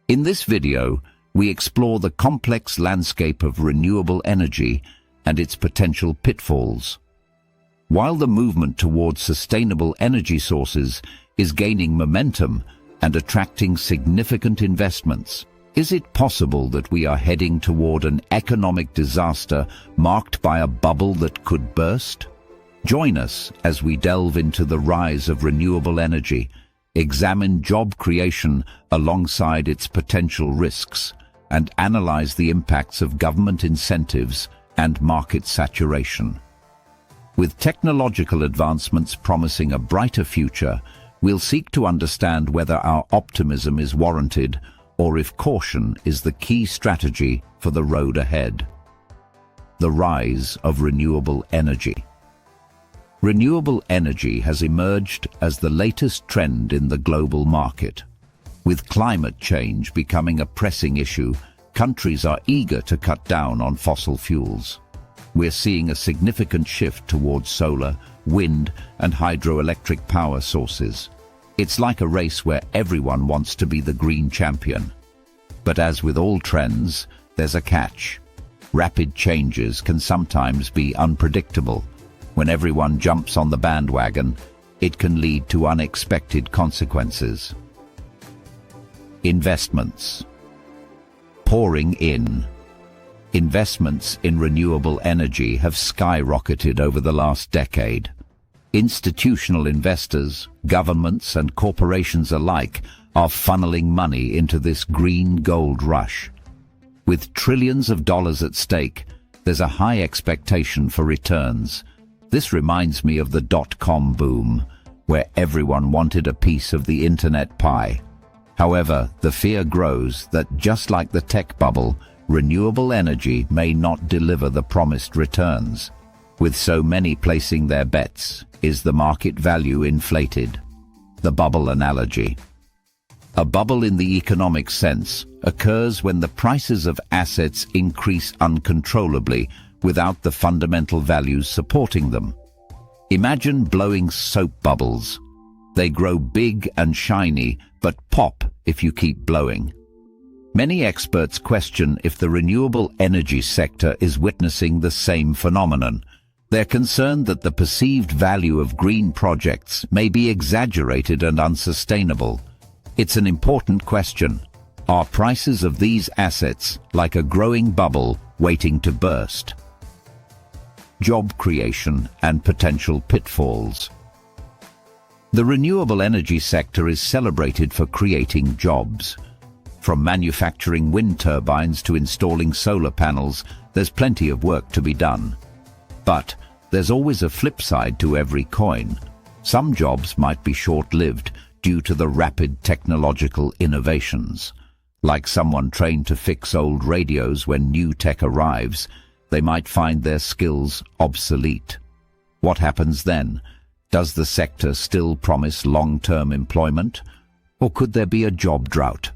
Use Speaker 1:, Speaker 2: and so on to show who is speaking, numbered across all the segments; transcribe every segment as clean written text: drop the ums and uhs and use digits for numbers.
Speaker 1: In this video, we explore the complex landscape of renewable energy and its potential pitfalls. While the movement towards sustainable energy sources is gaining momentum and attracting significant investments, is it possible that we are heading toward an economic disaster marked by a bubble that could burst? Join us as we delve into the rise of renewable energy, examine job creation alongside its potential risks, and analyze the impacts of government incentives and market saturation. With technological advancements promising a brighter future, we'll seek to understand whether our optimism is warranted or if caution is the key strategy for the road ahead. The rise of renewable energy. Renewable energy has emerged as the latest trend in the global market. With climate change becoming a pressing issue, countries are eager to cut down on fossil fuels. We're seeing a significant shift towards solar, wind, and hydroelectric power sources. It's like a race where everyone wants to be the green champion. But as with all trends, there's a catch. Rapid changes can sometimes be unpredictable. When everyone jumps on the bandwagon, it can lead to unexpected consequences. Investments. Pouring in. Investments in renewable energy have skyrocketed over the last decade. Institutional investors, governments, and corporations alike are funneling money into this green gold rush. With trillions of dollars at stake, there's a high expectation for returns. This reminds me of the dot-com boom, where everyone wanted a piece of the internet pie. However, the fear grows that just like the tech bubble, renewable energy may not deliver the promised returns. With so many placing their bets, is the market value inflated? The bubble analogy. A bubble in the economic sense occurs when the prices of assets increase uncontrollably without the fundamental values supporting them. Imagine blowing soap bubbles. They grow big and shiny, but pop if you keep blowing. Many experts question if the renewable energy sector is witnessing the same phenomenon. They're concerned that the perceived value of green projects may be exaggerated and unsustainable. It's an important question. Are prices of these assets like a growing bubble waiting to burst? Job creation and potential pitfalls. The renewable energy sector is celebrated for creating jobs. From manufacturing wind turbines to installing solar panels, there's plenty of work to be done. But there's always a flip side to every coin. Some jobs might be short-lived due to the rapid technological innovations. Like someone trained to fix old radios when new tech arrives, they might find their skills obsolete. What happens then? Does the sector still promise long-term employment? Or could there be a job drought?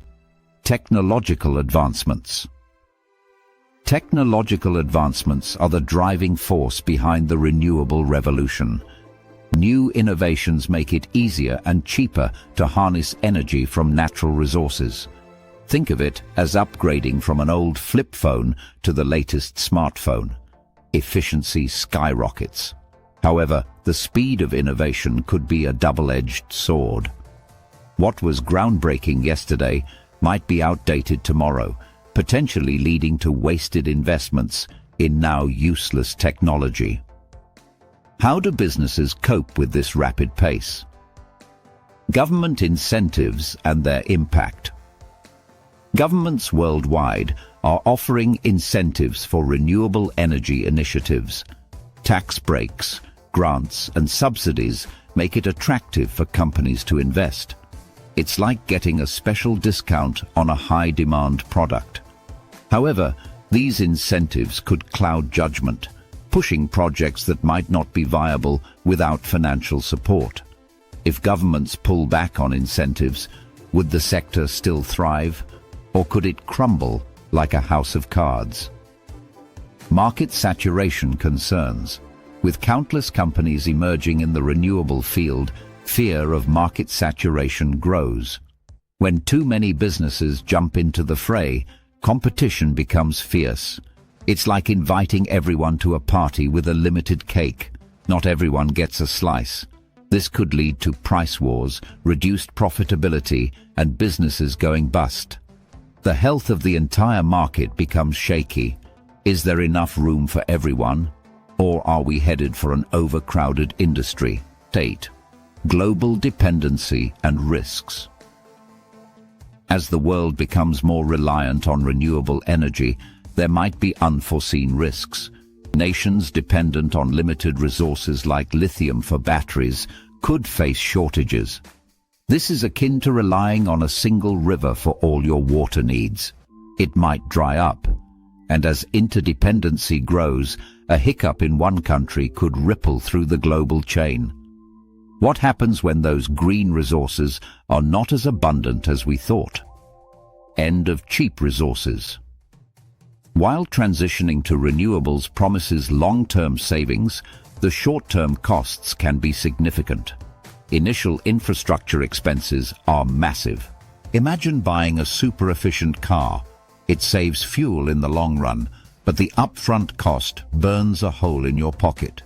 Speaker 1: Technological advancements. Technological advancements are the driving force behind the renewable revolution. New innovations make it easier and cheaper to harness energy from natural resources. Think of it as upgrading from an old flip phone to the latest smartphone. Efficiency skyrockets. However, the speed of innovation could be a double-edged sword. What was groundbreaking yesterday might be outdated tomorrow, potentially leading to wasted investments in now useless technology. How do businesses cope with this rapid pace? Government incentives and their impact. Governments worldwide are offering incentives for renewable energy initiatives. Tax breaks, grants, and subsidies make it attractive for companies to invest. It's like getting a special discount on a high-demand product. However, these incentives could cloud judgment, pushing projects that might not be viable without financial support. If governments pull back on incentives, would the sector still thrive, or could it crumble like a house of cards? Market saturation concerns. With countless companies emerging in the renewable field, fear of market saturation grows. When too many businesses jump into the fray, competition becomes fierce. It's like inviting everyone to a party with a limited cake. Not everyone gets a slice. This could lead to price wars, reduced profitability, and businesses going bust. The health of the entire market becomes shaky. Is there enough room for everyone? Or are we headed for an overcrowded industry? 8. Global dependency and risks. As the world becomes more reliant on renewable energy, there might be unforeseen risks. Nations dependent on limited resources like lithium for batteries could face shortages. This is akin to relying on a single river for all your water needs. It might dry up, and as interdependency grows, a hiccup in one country could ripple through the global chain. What happens when those green resources are not as abundant as we thought? End of cheap resources. While transitioning to renewables promises long-term savings, the short-term costs can be significant. Initial infrastructure expenses are massive. Imagine buying a super-efficient car. It saves fuel in the long run, but the upfront cost burns a hole in your pocket.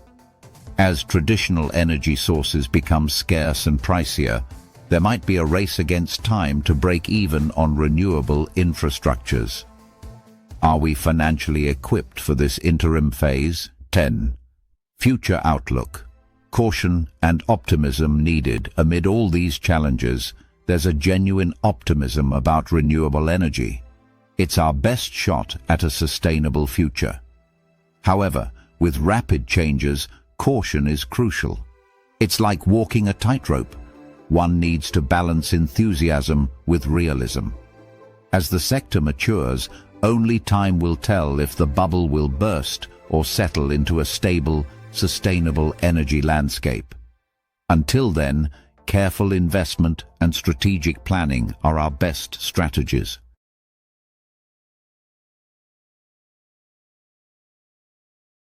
Speaker 1: As traditional energy sources become scarce and pricier, there might be a race against time to break even on renewable infrastructures. Are we financially equipped for this interim phase? 10. Future outlook. Caution and optimism needed. Amid all these challenges, there's a genuine optimism about renewable energy. It's our best shot at a sustainable future. However, with rapid changes, caution is crucial. It's like walking a tightrope. One needs to balance enthusiasm with realism. As the sector matures, only time will tell if the bubble will burst or settle into a stable, sustainable energy landscape. Until then, careful investment and strategic planning are our best strategies.